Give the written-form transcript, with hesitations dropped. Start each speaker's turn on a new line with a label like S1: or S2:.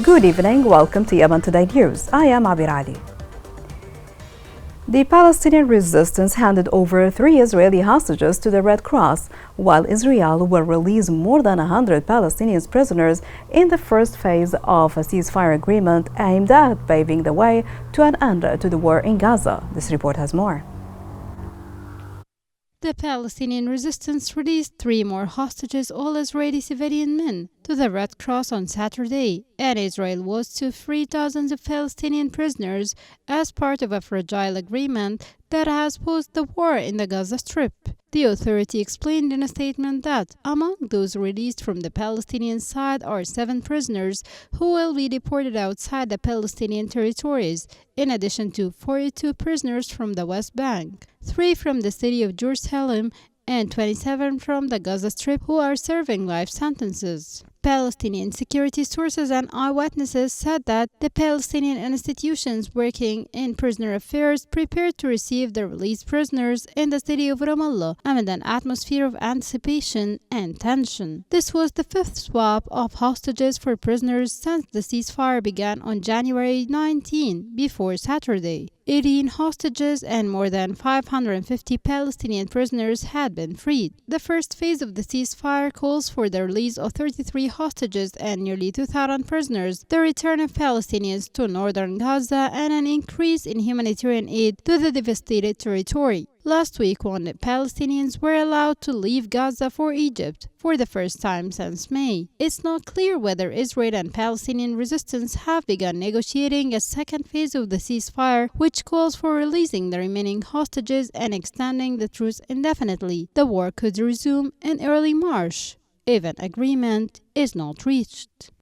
S1: Good evening, welcome to Yemen Today News. I am Abir Ali. The Palestinian resistance handed over 3 Israeli hostages to the Red Cross, while Israel will release more than 100 Palestinian prisoners in the first phase of a ceasefire agreement aimed at paving the way to an end to the war in Gaza. This report has more.
S2: The Palestinian resistance released 3 more hostages, all Israeli civilian men, to the Red Cross on Saturday, and Israel was to free dozens of Palestinian prisoners as part of a fragile agreement that has posed the war in the Gaza Strip. The authority explained in a statement that among those released from the Palestinian side are 7 prisoners who will be deported outside the Palestinian territories, in addition to 42 prisoners from the West Bank, 3 from the city of Jerusalem, and 27 from the Gaza Strip who are serving life sentences. Palestinian security sources and eyewitnesses said that the Palestinian institutions working in prisoner affairs prepared to receive the released prisoners in the city of Ramallah amid an atmosphere of anticipation and tension. This was the 5th swap of hostages for prisoners since the ceasefire began on January 19 before Saturday. 18 hostages and more than 550 Palestinian prisoners had been freed. The first phase of the ceasefire calls for the release of 33 hostages and nearly 2,000 prisoners, the return of Palestinians to northern Gaza, and an increase in humanitarian aid to the devastated territory. Last week, 1 Palestinians were allowed to leave Gaza for Egypt for the first time since May. It's not clear whether Israel and Palestinian resistance have begun negotiating a second phase of the ceasefire, which calls for releasing the remaining hostages and extending the truce indefinitely. The war could resume in early March if an agreement is not reached.